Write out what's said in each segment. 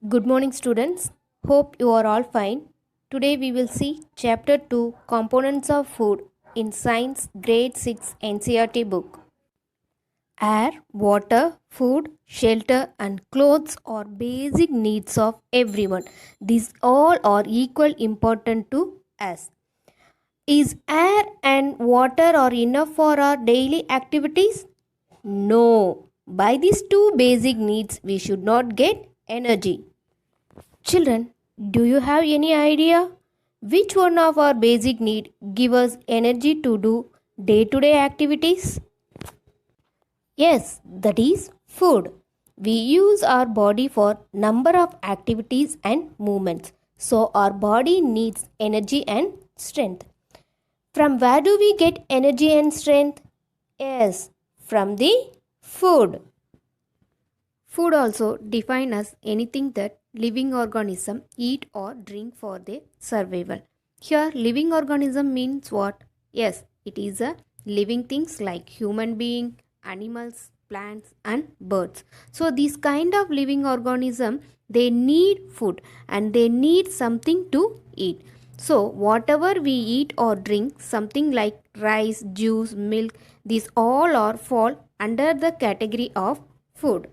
Good morning, students. Hope you are all fine. Today we will see Chapter 2 Components of Food in Science Grade 6 NCERT book. Air, water, food, shelter, and clothes are basic needs of everyone. These all are equal important to us. Is air and water are enough for our daily activities? No. By these two basic needs, we should not get energy. Children, do you have any idea which one of our basic need give us energy to do day-to-day activities? Yes, that is food. We use our body for number of activities and movements. So our body needs energy and strength. From where do we get energy and strength? Yes, from the food. Food also define as anything that living organism eat or drink for their survival. Here living organism means what? Yes, it is a living things like human being, animals, plants and birds. So these kind of living organism they need food and they need something to eat. So whatever we eat or drink something like rice, juice, milk these all are fall under the category of food.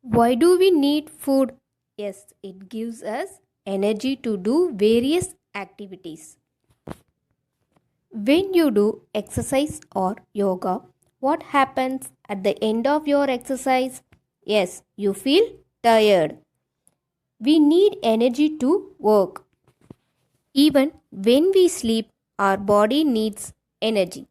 Why do we need food? Yes, it gives us energy to do various activities. When you do exercise or yoga, what happens at the end of your exercise? Yes, you feel tired. We need energy to work. Even when we sleep, our body needs energy.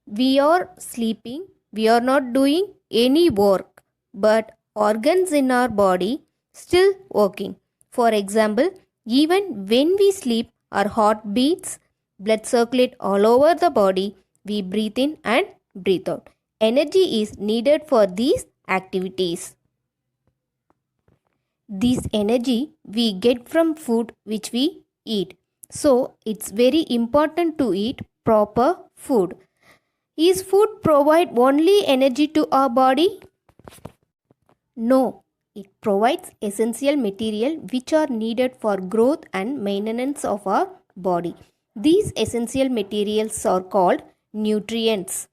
We are sleeping, we are not doing any work, but organs in our body still working. For example, even when we sleep, our heart beats, blood circulate all over the body, we breathe in and breathe out. Energy is needed for these activities. This energy we get from food which we eat. So, it's very important to eat proper food. Is food provide only energy to our body? No, it provides essential material which are needed for growth and maintenance of our body. These essential materials are called nutrients.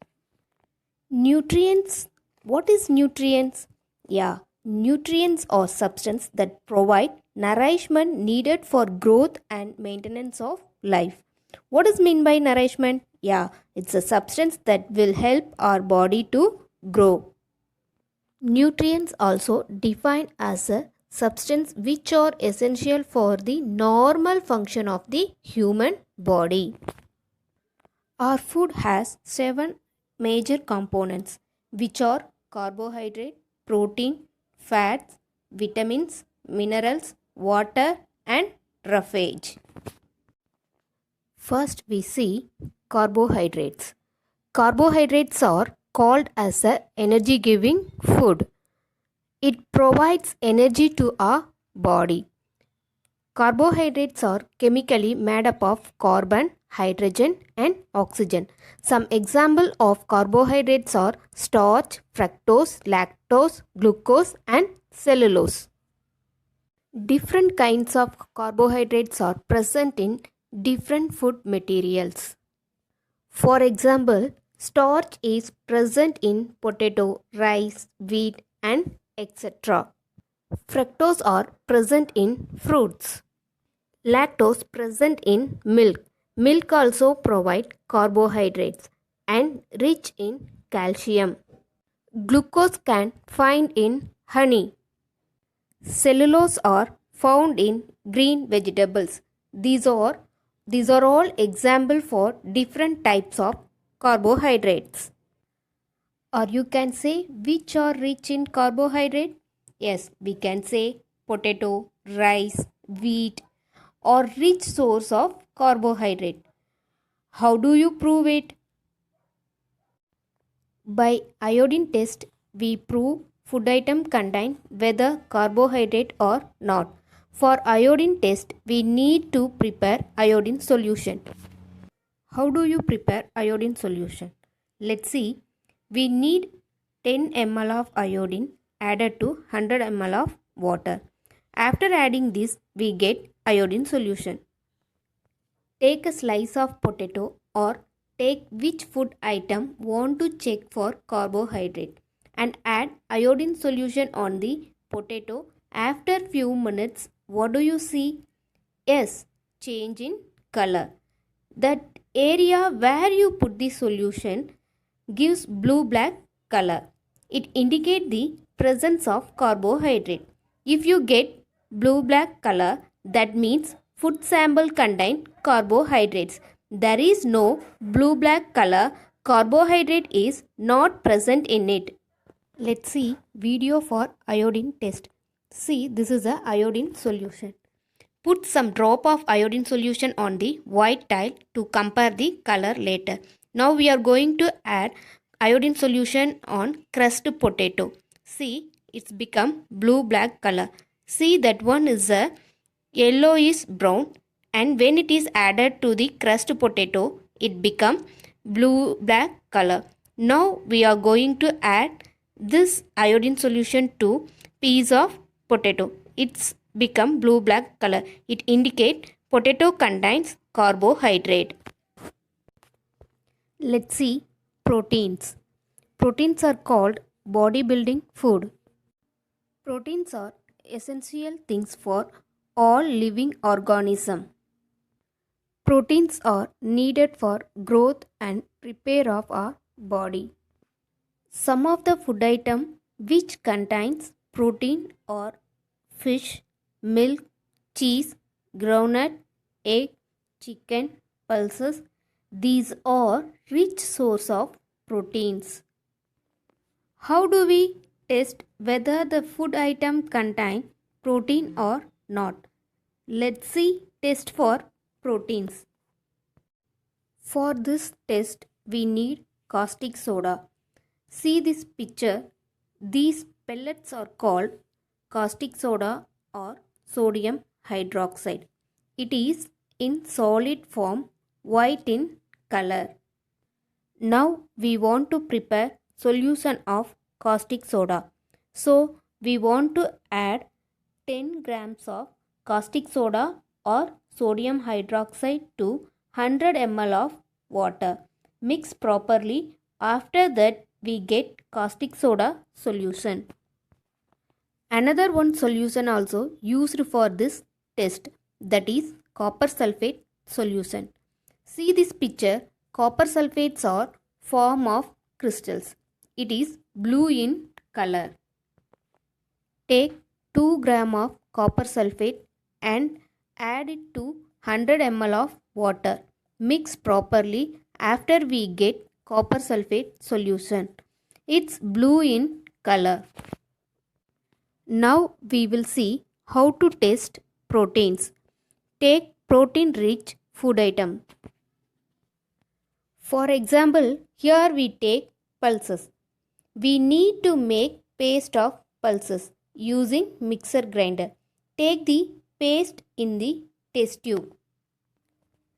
Nutrients, what is nutrients? Yeah, nutrients are substances that provide nourishment needed for growth and maintenance of life. What is mean by nourishment? Yeah, it's a substance that will help our body to grow. Nutrients also defined as a substance which are essential for the normal function of the human body. Our food has 7 major components which are carbohydrate, protein, fats, vitamins, minerals, water and roughage. First we see carbohydrates. Carbohydrates are called as a energy giving food. It provides energy to our body. Carbohydrates are chemically made up of carbon, hydrogen and oxygen. Some example of carbohydrates are starch, fructose, lactose, glucose and cellulose. Different kinds of carbohydrates are present in different food materials. For example, starch is present in potato, rice, wheat and etc. Fructose are present in fruits. Lactose present in milk. Milk also provide carbohydrates and rich in calcium. Glucose can find in honey. Cellulose are found in green vegetables. These are all example for different types of carbohydrates. Or you can say which are rich in carbohydrate? Yes, we can say potato, rice, wheat or rich source of carbohydrate. How do you prove it? By iodine test, we prove food item contain whether carbohydrate or not. For iodine test, we need to prepare iodine solution. How do you prepare iodine solution? Let's see. We need 10 ml of iodine added to 100 ml of water. After adding this, we get iodine solution. Take a slice of potato or take which food item want to check for carbohydrate and add iodine solution on the potato. After few minutes, what do you see? Yes, change in color. That area where you put the solution gives blue-black color. It indicates the presence of carbohydrate. If you get blue-black color, that means food sample contain carbohydrates. There is no blue-black color. Carbohydrate is not present in it. Let's see video for iodine test. See, this is a iodine solution. Put some drop of iodine solution on the white tile to compare the color later. Now we are going to add iodine solution on crushed potato. See, it's become blue-black color. See, that one is a yellowish brown, and when it is added to the crushed potato, it become blue-black color. Now we are going to add this iodine solution to piece of potato. It's become blue-black color. It indicates potato contains carbohydrate. Let's see proteins. Proteins are called bodybuilding food. Proteins are essential things for all living organisms. Proteins are needed for growth and repair of our body. Some of the food item which contains protein are fish, milk, cheese, groundnut, egg, chicken, pulses. These are rich source of proteins. How do we test whether the food item contain protein or not? Let's see test for proteins. For this test, we need caustic soda. See this picture. These pellets are called caustic soda or sodium hydroxide. It is in solid form, white in color. Now we want to prepare solution of caustic soda. So we want to add 10 grams of caustic soda or sodium hydroxide to 100 ml of water. Mix properly. After that we get caustic soda solution. Another one solution also used for this test, that is copper sulfate solution. See this picture. Copper sulfates are form of crystals. It is blue in color. Take 2 gram of copper sulfate and add it to 100 ml of water. Mix properly. After we get copper sulfate solution. It's blue in color. Now we will see how to test proteins. Take protein rich food item. For example, here we take pulses. We need to make paste of pulses using mixer grinder. Take the paste in the test tube.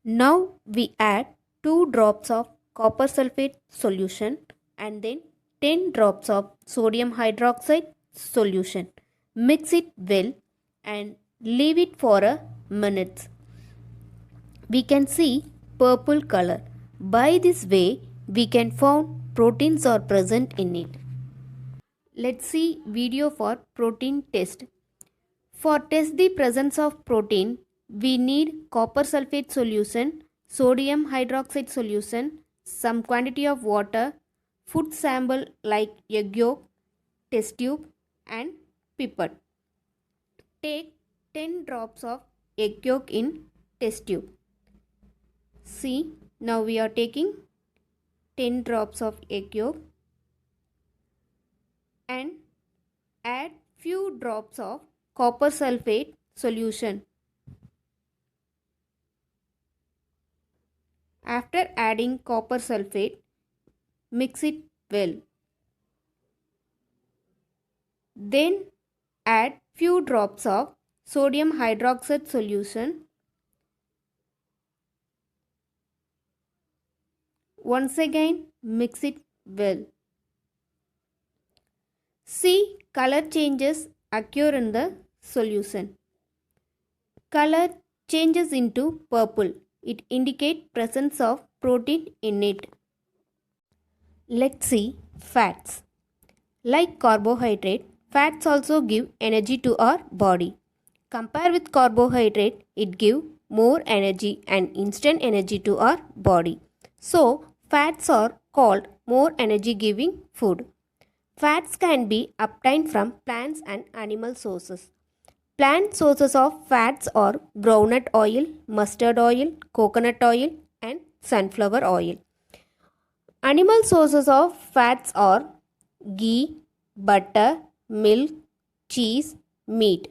Now we add 2 drops of copper sulfate solution and then 10 drops of sodium hydroxide solution. Mix it well and leave it for a minute. We can see purple color. By this way, we can find proteins are present in it. Let's see video for protein test. For test the presence of protein, we need copper sulfate solution, sodium hydroxide solution, some quantity of water, food sample like egg yolk, test tube and pipette. Take 10 drops of egg yolk in test tube. See, now we are taking 10 drops of egg yolk and add few drops of copper sulfate solution. After adding copper sulfate, mix it well. Then add few drops of sodium hydroxide solution. Once again mix it well. See, color changes occur in the solution. Color changes into purple. It indicates presence of protein in it. Let's see fats. Like carbohydrate, fats also give energy to our body. Compare with carbohydrate, it gives more energy and instant energy to our body. So, fats are called more energy giving food. Fats can be obtained from plants and animal sources. Plant sources of fats are groundnut oil, mustard oil, coconut oil, and sunflower oil. Animal sources of fats are ghee, butter, milk, cheese, meat.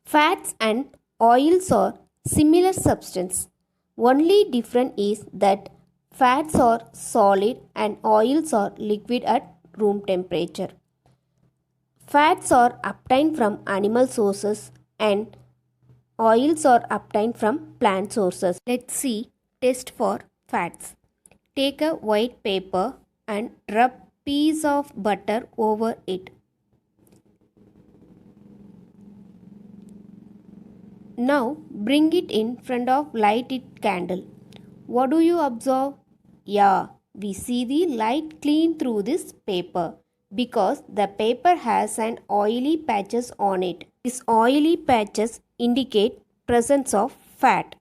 Fats and oils are similar substance. Only difference is that fats are solid and oils are liquid at room temperature. Fats are obtained from animal sources and oils are obtained from plant sources. Let's see test for fats. Take a white paper and rub piece of butter over it. Now bring it in front of lighted candle. What do you observe? Yeah, we see the light clean through this paper because the paper has an oily patches on it. These oily patches indicate presence of fat.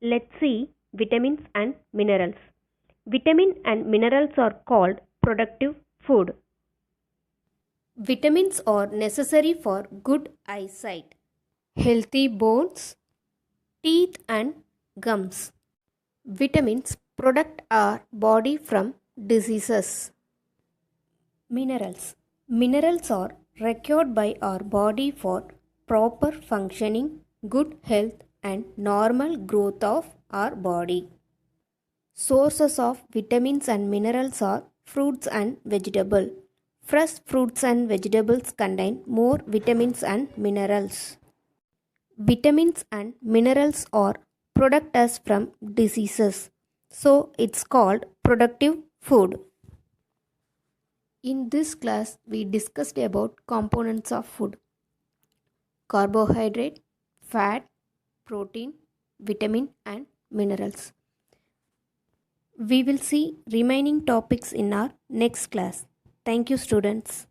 Let's see vitamins and minerals. Vitamin and minerals are called productive food. Vitamins are necessary for good eyesight, healthy bones, teeth and gums. Vitamins protect our body from diseases. Minerals. Minerals are required by our body for proper functioning, good health and normal growth of our body. Sources of vitamins and minerals are fruits and vegetables. Fresh fruits and vegetables contain more vitamins and minerals. Vitamins and minerals are protect us from diseases. So it's called productive food. In this class, we discussed about components of food: carbohydrate, fat, protein, vitamin, and minerals. We will see remaining topics in our next class. Thank you, students.